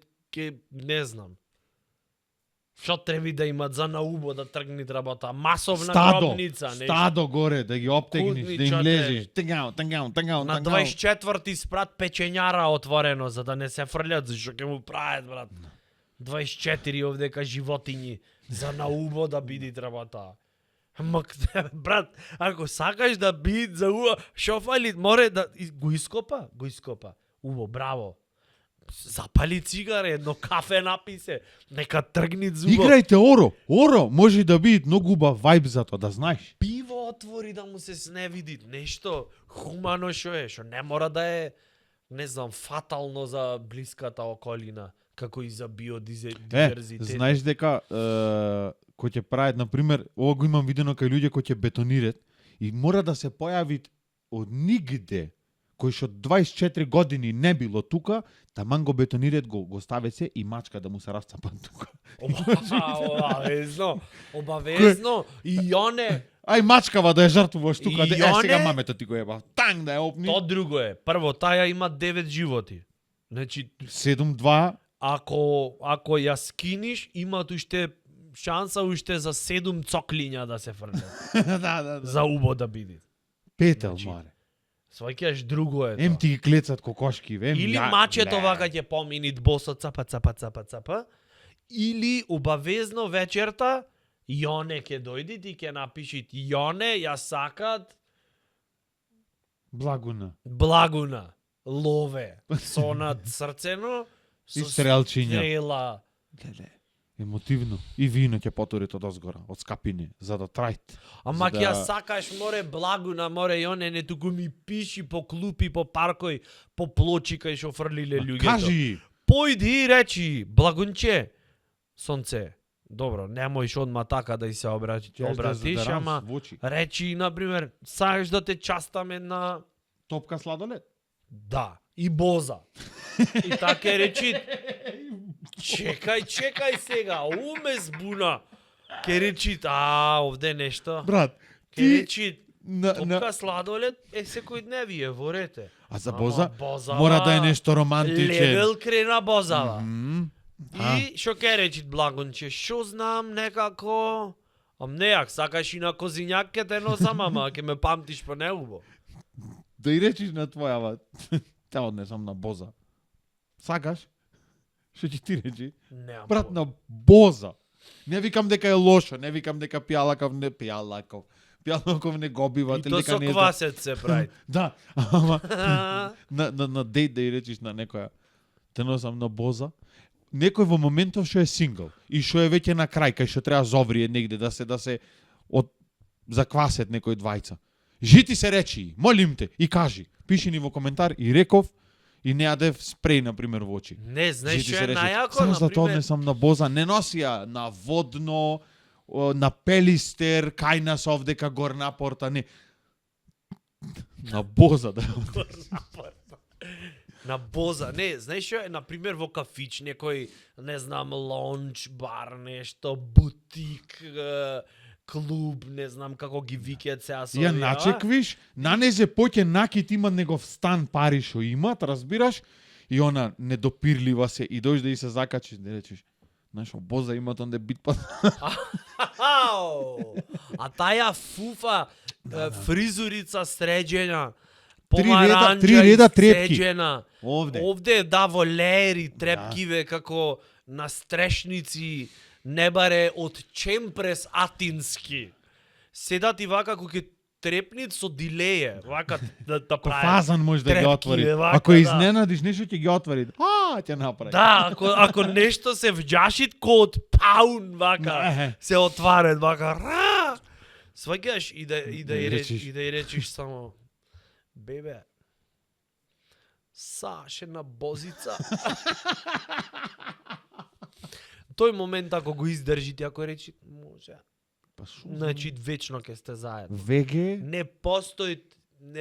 не знам. Шо треби да имат за наубо да тргнат работа? Масовна гробница, нешто. Стадо горе, да ги обтегниш, Кудни да им чотреви. лезеш. Тангау. На 24-ти спрат печењара отворено, за да не се фрлят, зашто ќе му прават, брат. 24 овдека животињи, за наубо да биди работа. Ама, брат, ако сакаш да биди за убо, шо фали, море да го ископа. Убо, браво. Запали цигаре, едно кафе написе, нека тргни зубо. Играјте Оро. Оро може да биде многу убав вајб за тоа, да знаеш. Пиво отвори да му се сневиди, нешто хумано шо е, шо не мора да е, не знам, фатално за блиската околина, како и за биодиверзитет. Знаеш дека кој ќе прават, например, ова го имам видено кај луѓе кои ќе бетонират и мора да се појави од нигде кој што 24 години не било тука, таман го бетонират, го ставе се и мачка да му се расцапа тука. Обавезно, и оне, Ај мачкава да ја жртвуваш тука, И да сега оне- мамето ти го еба. Танг да ја опни. то друго е. Прво, таја има 9 животи. Значи, 7-2. ако ја скиниш, има уште шанса уште за 7 цоклиња да се фрлят. да. За убо да биде. Петел, Значи, маре. Сваќаш друго е Ем тоа. ти ги клецат кокошки, ем Или ја- мачето ле. вака ќе поминит босо цапа, или убавезно вечерта Јоне ќе дојдит и ќе напишит Јоне ја сакат Благуна, лове, со над срцено, И со стрелчиња. стрела. Леле. Емотивно. И вино ќе потурит од озгора, од скапине, за да трајт. Ама За ќе ја да- сакаш, море Благуна, море Јоне, не туку ми пиши по клупи, по паркој, по плочи кај шо фрлиле луѓето. Кажи, Појди и речи, Благунче, сонце, добро, немојш одма така да и се обратиш, ама речи, например, сакаш да те частаме на топка сладолед. да, и боза. И така речи, чекај сега, уме збуна. Ке речи, овде нешто. Брат, Ке ти речи, на топка сладолед е секој дневи, е ворете. а за Ама боза бозава, мора да е нешто романтичен. Левел крена бозава. Мгм. И шо ке речи Благонче, шо знам некако... не, ако сакаш и на козинјак ке те носам, ама ке ме памтиш по неубо. Да и речиш на твојава. Те однесам на боза. Сакаш? Што ќе ти речи? Немам Брат, појма. на боза. Не викам дека е лошо, не викам дека пијалаков не го бива, И то со не знам. квасец се прави. Да, ама на дейт да и речиш на некоја те носам на боза. Некој во моментов што е сингл и што е веќе на крај, кај што треба зоврие негде да се од заквасет некој двајца. Жити се речи, молим те и кажи. Пиши ни во коментар и реков и не јадев спреј на пример во очи. Не, знаеш Жити што се е речи. најако, Само за тоа например, не сам на боза, не носи ја на водно, на пелистер, кај нас овдека горна порта, не. На боза да. на боза. Не, знаеш што е, например, во кафич, некој, не знам, лонч, бар, нешто, бутик, клуб, не знам како ги викаат сега со Ја овие, начеквиш, на незе поќе накит има негов стан пари што имат, разбираш? И она недопирлива се и дојш да и се закачиш, да речеш, знаеш, боза имат онде бит па. Ау! А таја фуфа, фризурица среđена, Три помаранџа реда трепки. исцеđена. Овде. Овде да во леери, трепкиве како на стрешници, не баре од чемпрес атински. Седат и вака кој ќе трепнит со дилеје, вака да прави. Фазан може да ги трепки, отвори. вака, Ако да. изненадиш нешто ќе ги отвори. Ќе направи. Да, ако нешто се вџашит ко од паун вака, Не. се отварат вака. Ра! Сваќаш и да Да и речиш. речиш само бебе. Саше на бозица. тој момент ако го издржите, ако речи може, Па шо? значи вечно ќе сте заедно. ВГ? Не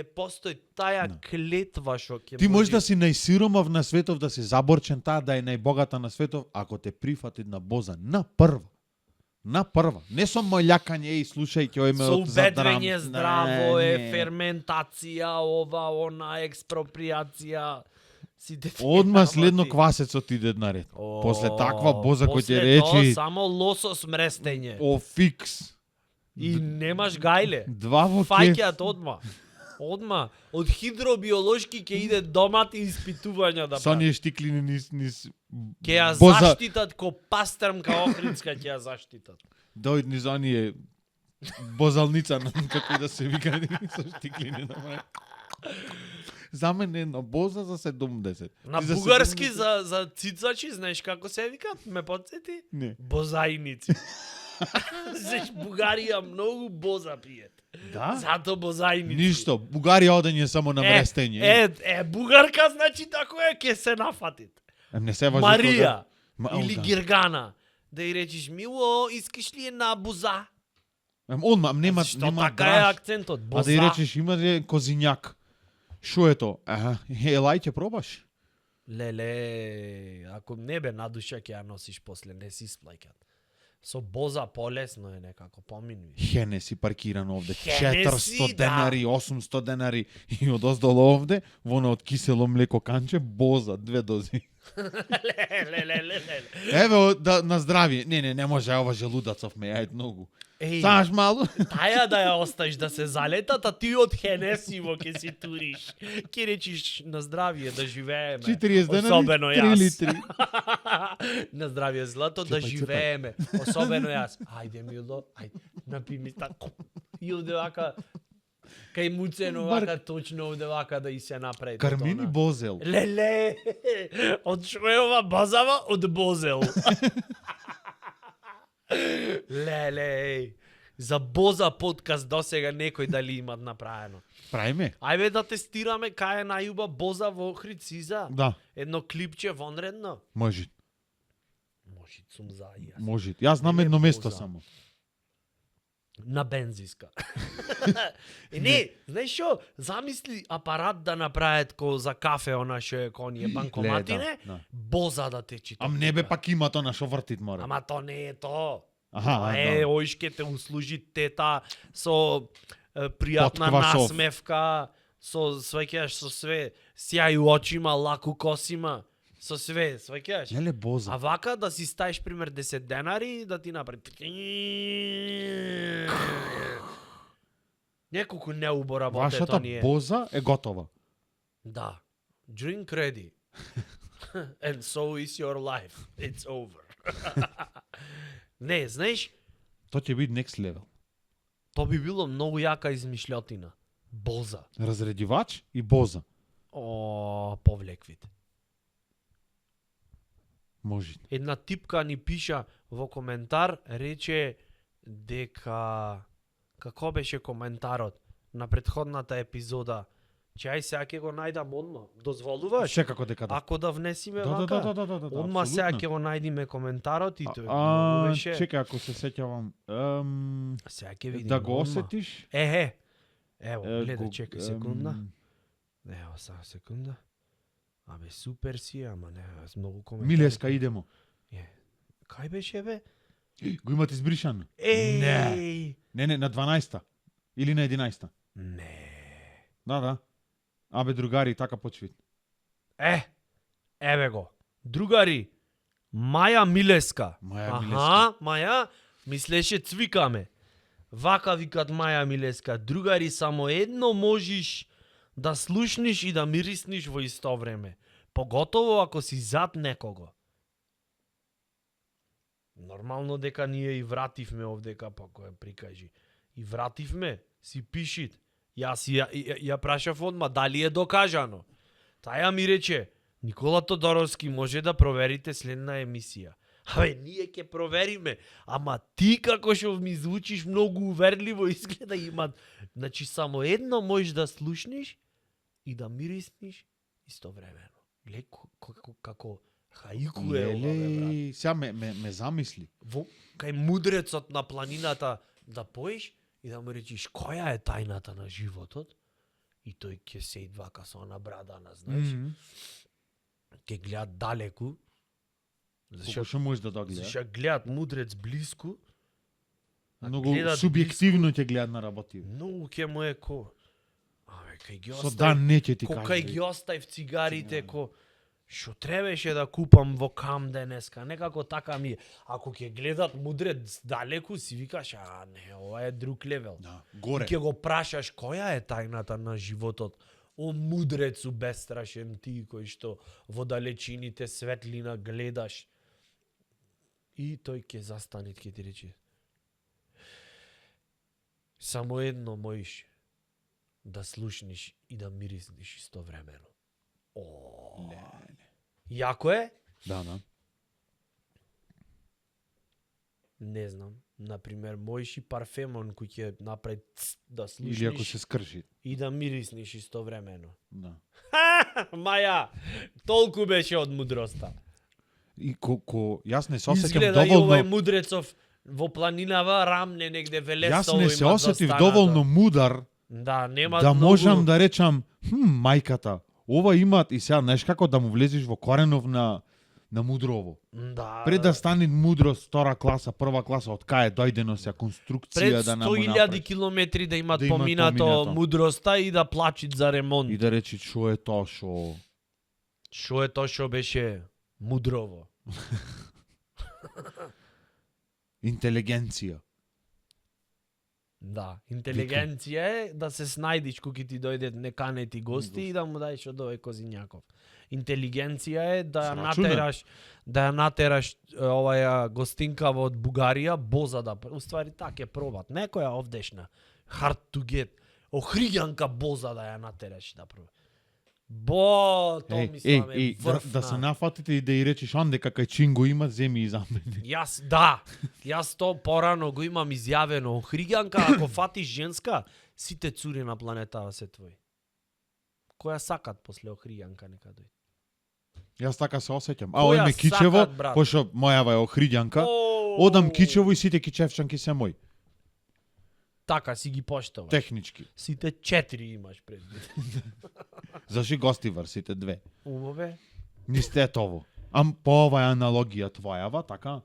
постои таа Да. клетва што ќе Ти можеш да си најсиромав на светов, да си заборчен, таа да е најбогата на светов, ако те прифати на боза на прва. На прва. Не со мољакање и слушај ќе ојме со од за драм. убедвање здраво е, Не. ферментација, ова, она, експроприација. Сите тие Одма работи. следно квасецот иде наред. О, После таква боза кој ќе после тоа речи само лосос мрестење. о фикс. И немаш гајле. Два во кеф. Фаќаат одма. Одма. Од хидробиолошки ќе иде домати испитувања да Со прави. оние штиклини низ Ќе ја боза. заштитат ко пастрмка Охридска ќе ја заштитат. Дојд низ оние бозалница, како и да се вика, со штиклини направи. За мене една боза за 70. На Ти за бугарски 70? за цицачи, знаеш како се викат? Ме подсети? Не. Бозајници. Знаеш, Бугарија многу боза пиет. Да? Зато бозајници. Ништо, Бугарија одење само на мрестење. Бугарка значи тако е, ќе се нафатит. Не се важи Марија кога... или Гиргана. Да и речиш, мило, искаш ли една боза? Одма, нема, Што нема така е драж. акцентот? А Боза. да и речеш, има ли козињак? Шо е то? Елај ќе пробаш? Леле, ако не бе надуша ќе ја носиш после, не си сплаќат. Со боза полесно е некако, поминуи. Хенеси паркирано овде. Хенеси, 400 да. денари, 800 денари и од оздолу овде, во на од кисело млеко канче, боза, 2 дози. Леле. Еве, да, на здравие. Не може, ова желудацов ме јајат многу. Еј, Саш малу? таја да ја оставиш да се залетат, а ти од Хенесиво ќе си туриш. Ке речиш на здравие да живееме. 40 денари, Особено 3 јас. литри. На здравие злато да Цепај, живееме. Особено јас. Ајде мило, ајде, напи ми тако. И овде вака, кај муцено вака точно овде вака да и се направи. Кармини тотона. Бозел. Леле, од што е ова базава? Од Бозел. Леле, за Боза подкаст досега некој дали имат направено. Правиме? Ајде да тестираме кај е најуба Боза во Охрид Сиза. Да, Едно клипче вонредно. може. Може, сум за и јас. Може. Јас знам Не едно место Боза. само. На бензиска. Не, знаеш што? Замисли апарат да направат ко за кафе, она што е коние банкоматине, да. Боза да течи. Ам не бе пак има тоа на шо вртит мора. Ама то не е то. Аха, Е, да. ој ќе те услужи тета со пријатна Подквасов. насмевка, со сваќаш со све, сјај у очима, лаку косима, со све, сваќаш. Неле Боза. А вака да си ставиш пример 10 денари и да ти направи. Неколку неубора во Вашата тетоние. Боза е готова. Да. Drink ready. And so is your life. It's over. Не, знаеш, Тоа ќе биде next level. то би било многу јака измишлјотина. Боза. Разредивач и Боза. О, повлеквит. Може. Една типка ни пиша во коментар, рече дека како беше коментарот на претходната епизода. Чај сега ќе го најдам одма. Дозволуваш? Секако дека да. Ако да внесиме Да, вака? да. Одма сега апсолутно. ќе го најдиме коментарот и тој многу беше. Чекај, ако се сеќавам, Сега ќе видиме. да го одма. осетиш? Ево, гледај, чекај секунда. Ево, сега секунда. Абе, супер си, ама не, аз многу коментари. Милеска, идемо. Кај беше, бе? Го имате избришано? Еј! Не, на 12-та. Или на 11-та. Не. Да. Абе, другари, така почвит. Еве го. Другари, Маја Милеска. Маја Милеска. Аха, Маја, мислеше цвикаме. Вака викат Маја Милеска. Другари, само едно можеш да слушниш и да мирисниш во исто време. Поготово ако си зад некого. Нормално дека ние и вративме овдека, па кој прикажи. И вративме, си пишит. Јас ја прашав одма дали е докажано. Таја ми рече, Никола Тодоровски може да проверите следна емисија. Абе, ние ќе провериме, ама ти како што ми звучиш многу уверливо изгледа имат. Значи само едно можеш да слушниш и да мирисниш истовремено. Глеј како Хаику е ова, бе, брат. Леле, сега ме замисли. Кај мудрецот на планината да поиш и да му речиш која е тајната на животот и тој ќе се вака со она брадана, знаеш, ќе гледат далеку, Колко што можеш да догледаш? зашто гледат мудрец блиску, а Многу гледат субјективно ќе гледат на работи. многу ќе му е ко. Абе, кај ги Со оставив, дан не ќе ти ко кажа. кај ги оставив цигарите, ко што требаше да купам во кам денеска, некако така ми е. Ако ќе гледат мудрец далеку, си викаш, а не, ова е друг левел. Да, И горе. ќе го прашаш која е тајната на животот. О мудрецу бестрашен ти кој што во далечините светлина гледаш. И тој ќе застане, ќе ти рече. Само едно можеш да слушнеш и да мириснеш истовремено. О, јако е? Да, да. Не знам. Например, можеш и парфемон кој ќе направи да слушнеш Или ако се скрши. и да мириснеш истовремено. Да. Маја, толку беше од мудроста. И јас не се осеќам Изгледа и овај доволно. мудрецов во планинава рамне негде Јас Велесово не се има осетив застанато. доволно мудар Да, нема да многу... можам да речам, мајката, ова имат и сега знаеш како да му влезеш во коренов на мудрово. Да. Пред да стане мудрост втора класа, прва класа, од кај е дојдено се конструкција пред да нам 100.000 километри да имат Да имат поминато поминато. мудроста и да плачат за ремонт. и да речи што е тоа што Што е тоа што беше мудрово? интелигенција. Да, интелигенција е да се снајдиш кога ти дојдат неканети гости и да му даеш од овој козињаков. Интелигенција е да ја Срачуна. натераш оваја гостинкава од Бугарија боза да уствари така ќе пробат. Некоја овдешна hard to get. Охриѓанка боза да ја натераш да пробат. Бо, тоа мислам е да врвна. се нафатите и да и речеш онде кај Чинго има, земи и за мене. Јас то порано го имам изјавено. Охриѓанка, ако фатиш женска, сите цури на планетава се твои. Која сакат после охриѓанка нека дојде. Јас така се осеќам. А Која ој ме Кичево, сакат, брат? пошто мојава е охриѓанка, одам Кичево и сите кичевчанки се мои. Така си ги поштоваш. Технички. Сите 4 имаш предвид. Заши гостивар сите две. Убаве. Нисте е тоа. По оваа аналогија твојава, така?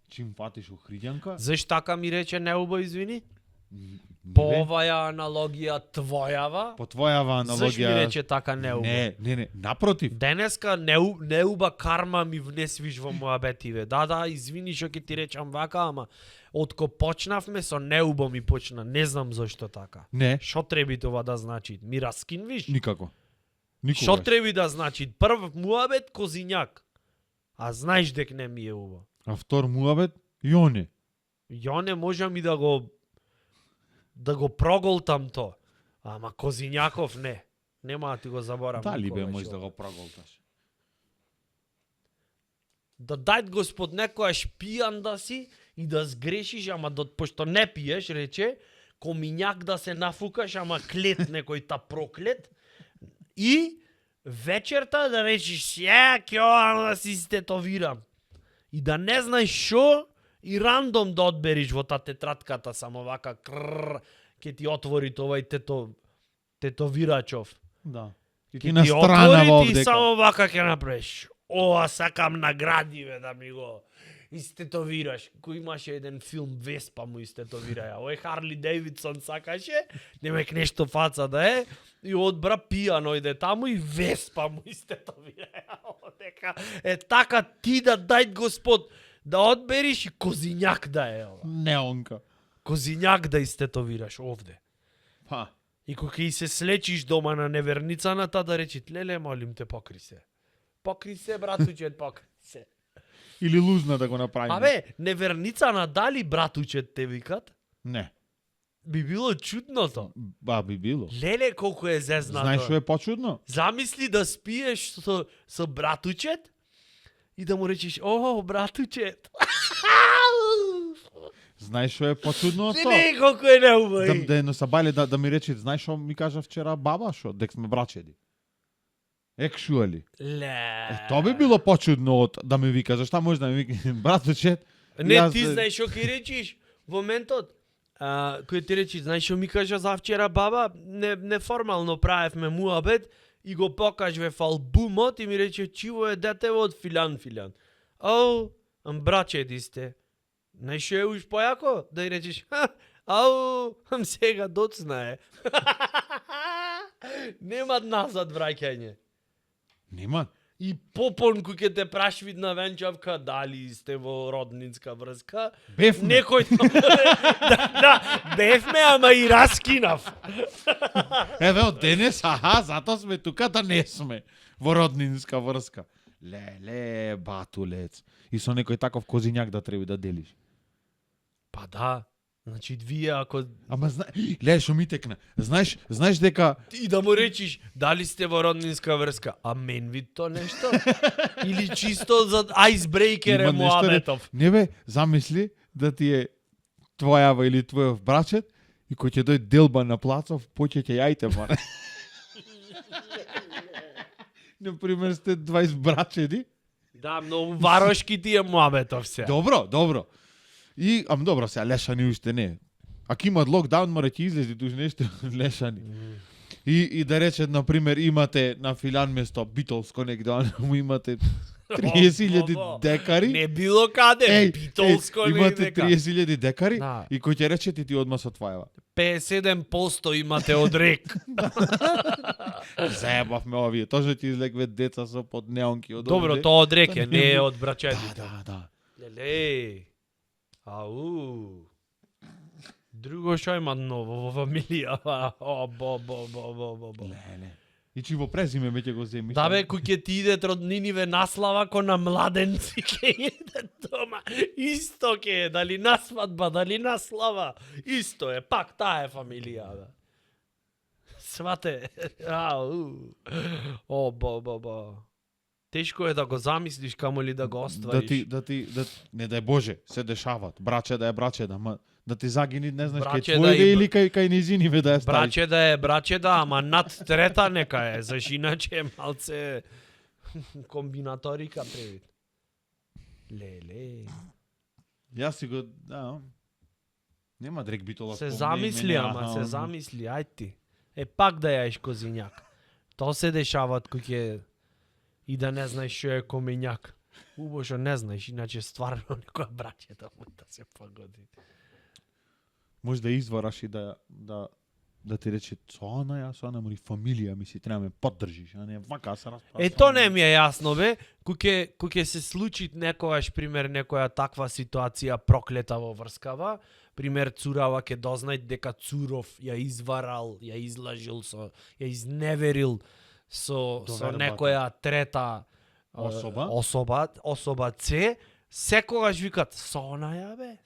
Чим фатиш охриѓанка? Заш така ми рече неубо, извини? Не По бе. оваа аналогија твојава? По твојава Заш ми аналогија... рече така неубо? Не, напротив. Денеска неуба карма ми внесвиш во моабетиве. Да, извини што ќе ти речам вака, ама отко почнавме со неубо ми почна. Не знам зошто така. Не, Што треби това да значи? Ми раскинвиш? никако. Што Никогаш. треби да значи? Прв муабет козињак. А знаеш дек не ми е убаво. А втор муабет, јоне. Ја не можам и да го проголтам то. Ама козињаков не. Нема да ти го заборам. Дали бе никогаш можеш да ова. го проголташ? Да дајт Господ некојаш пијан да си и да сгрешиш, ама пошто не пиеш, рече, комињак да се нафукаш, ама клет некој та проклет. И вечерта да речиш, ќе ова да си стетовирам. И да не знаеш шо, и рандом да одбериш во та тетратката, само вака, ќе ти отвори овај тетовирачов. Да. Ќе Ќе ти на ти страна отвори во ти овдека. само вака ќе направиш. О, сакам награди бе да ми го истетовираш. Кој имаше еден филм Веспа му истетовираја. Ој Харли Дейвидсон сакаше, немек нешто фаца да е, и одбра пијан ојде таму и Веспа му истетовираја. Дека е така ти да дај Господ да одбериш и козињак да е ова. Неонка. Козињак да истетовираш овде. Па. И кога се слечиш дома на неверницаната да речи, леле, молим те, покри се. Покри се, братучет, покри се. Или лузна да го направиме. Абе, неверницана дали братучет те викат? Не. Би било чудното. Ба би било. Леле, колку е зезнато. Знаеш што е почудно? Замисли да спиеш со братучет и да му речиш, о, братучет. Знаеш што е почудно од тоа? Леле, колку е неубаво. Да едно сабајле да ми рече, знаеш што ми кажа вчера баба, што дек сме брачеди. Actually. Ле. То би било почудно од да ме вика, зашта може да ме вика братовчет? Не, Јас- ти знаеш што ќе речиш во моментот. Кој ти речи, знаеш што ми кажа завчера баба, неформално правевме муабет и го покажве в албумот и ми рече чиво е детево од Филян. Ау, браче ди сте. Знаеш што е уж појако? Да и речеш, ау, сега доцна е. Нема назад враќање. Нема. И попон кој ќе те прашви на венчавка дали сте во роднинска врска, Бевме. некој да, бевме, ама и раскинав. Еве од денес, затоа сме тука да не сме во роднинска врска. Леле, батулец. И со некој таков козињак да треба да делиш. Па да, значи вие ако Ама леле што ми текна. Знаеш дека и да му речиш дали сте во роднинска врска, а мен ви то нешто? Или чисто за айсбрейкер е има нешто муабетов? Не бе, замисли да ти е твојава или твојов брачет и кој ќе дојде делба на плацов, почеќе јајте мане. Например, сте 20 брачеди. Да, многу варошки ти е муабетов се. Добро. И, добро, сега лешани уште не. Ако имат локдаун, мора ќе излези туж нешто лешани. И да рече, например, имате на Филан место Битолско негде, му имате 30.000 декари. Не било каде, Битолско имате дека. 30.000 декари Да. и кој ќе рече ти одма со твојава. 57% имате од рек. Заебавме овие, точно ќе излегве деца со под неонки од Добро, овде. тоа од рек е, Тоа не не е е- од брачедите. Да. Леле. Ау. Друго што има ново во фамилија? О, бо. Леле. И чи во презиме веќе го земиш. Да бе, кој ќе ти иде родниниве наслава ко на младенци ќе иде дома. Исто ќе е, дали на свадба, дали на слава. Исто е, пак таа е фамилија, бе. Свате. Ау. О, бо. Тешко е да го замислиш, камоли да го оствариш. Да не дај Боже, се дешават. Браче да е, ама да ти загини, не знаеш Браче кај да твојде и- или кај низиниве да ја ставиш. Браче да, ама над трета нека е, заш иначе е малце комбинаторика превид. Леле. Јас си го, да. Нема дрек битола. Се замисли, ама се замисли, ај ти. Пак да јаеш козињак. То се дешават кој ќе и да не знаеш што е комењак. Убаво што не знаеш, иначе стварно некоја браќа да му да се погоди. Може да извараш и да ти рече со она мори фамилија ми си треба ме поддржиш, а не вака се расправа. То не ми е јасно бе, кој ќе се случи некогаш пример некоја таква ситуација проклета во врскава, пример цурава ќе дознае дека цуров ја изварал, ја излажил ја изневерил со Довербата. некоја трета особа С, секогаш викат со онаја бе,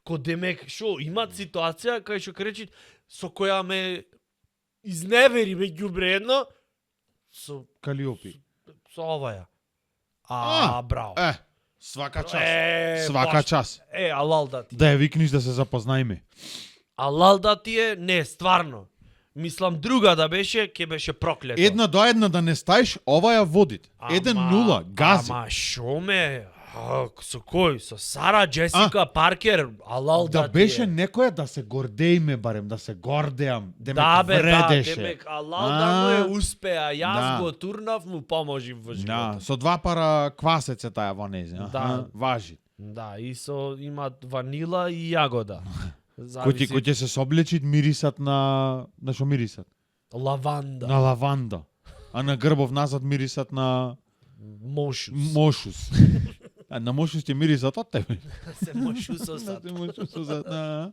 ко демек шо имат ситуација кај што кречит со која ме изневери ме ѓубредно со Калиопи. оваја. Браво. Свака час. Алал да ти. Да ја викниш да се запознаеме. Алал да ти е, не, стварно. Мислам друга да беше, ќе беше проклето. 1-1 да не стаиш, ова ја водит. 1-0, гази. Ама шо ме? Со кој? Со Сара Джесика Паркер? Алал Да да ти беше е. некоја да се гордеиме барем, да се гордеам, демек Да бе, да, вредеше. демек, алал да му е успеа. Јас го турнав, му поможив во Да, животот. со 2 пара квасец е таја во незе. Да. Важи. Да, и со имат ванила и јагода. Кој ќе се соблечит мирисат на што мирисат? Лаванда. На лаванда. А на грбов назад мирисат на Мошус. мошус. А на мошус ќе мирисат од тебе. Се мошусосат. Да.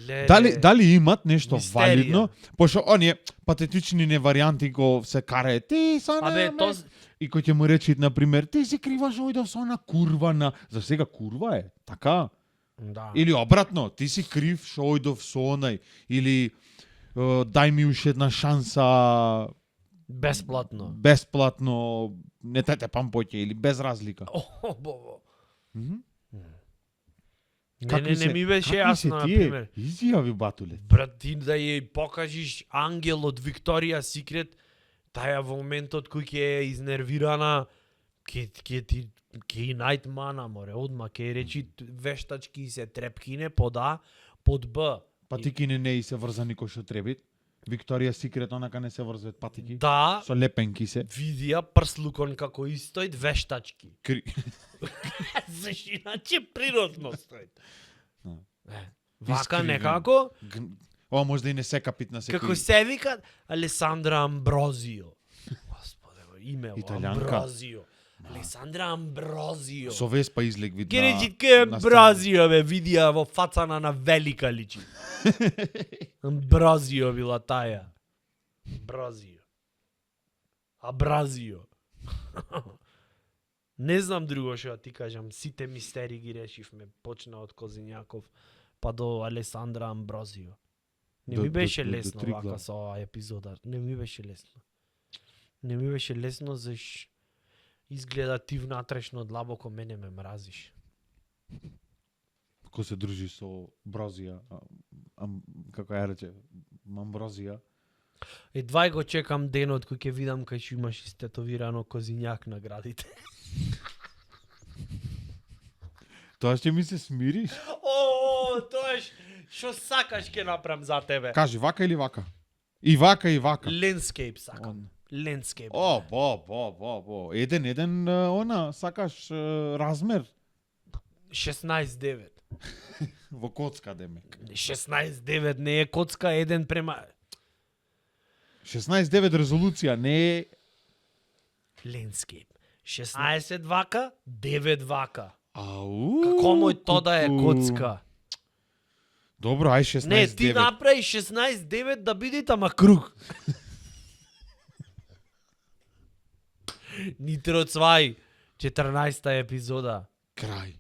Леле. Дали имат нешто Мистерија. валидно? Пошто оние патетични неваријанти го се карае ти са Абе, то и кој ќе му речи на пример ти си крива што ојдов со она курва на за сега курва е, така? да. Или обратно, ти си крив што ојдов со онај или дај ми уште една шанса Бесплатно. бесплатно, не те тепам поќе или без разлика. О, бобо. Мгм. Не ми беше јасно, на пример. Изјави батуле. Брат, ти да ја покажиш Ангел од Викторија Секрет, Таја во моментот кој ќе е изнервирана, ќе и најд мана, море, одма, ќе речи вештачки се трепкине, под А, под Б. Патикине не и се врзани кој што треба. Викторија Секрет онака не се врзат патики. Да, Со лепенки се. видија прслукон како истоит вештачки. Зашто иначе природно стоит. Да. Вака Искривен. некако, Ова може да и не се капит на секој. како се вика Алесандра Амброзио. Господе, име Италијанка. Амброзио. Алесандра Амброзио. Со Веспа излег вид Ке речи на ке на Амброзио бе видија во фацана на велика личи. Амброзио била таја. Амброзио. Абразио. Не знам друго што да ти кажам, сите мистери ги решивме, почна од Козињаков па до Алесандра Амброзио. Не ми беше лесно Триглав. вака со оваа епизода, не ми беше лесно. Не ми беше лесно заш изгледа ти внатрешно длабоко мене ме мразиш. Кој се дружи со Брозија, како ја рече, Амброзија. Едва го чекам денот кој ќе видам кај што имаш истетовирано Козињак на градите. Тоа ќе ми се смириш? О, тоа е што сакаш ќе направам за тебе. Кажи, вака или вака? И вака и вака. Landscape сакам. Landscape. О, бо. Еден, она, сакаш размер 16:9. во коцка, демек. 16:9 не е коцка 1 према 16:9 резолуција, не е... Landscape. 16 вака, 9 вака. Ау, Како мој то да е куку. коцка? Добро, ај 16:9. Не, ти направи 16:9 да биде тама круг. Нитро цвај, 14-та епизода. Крај.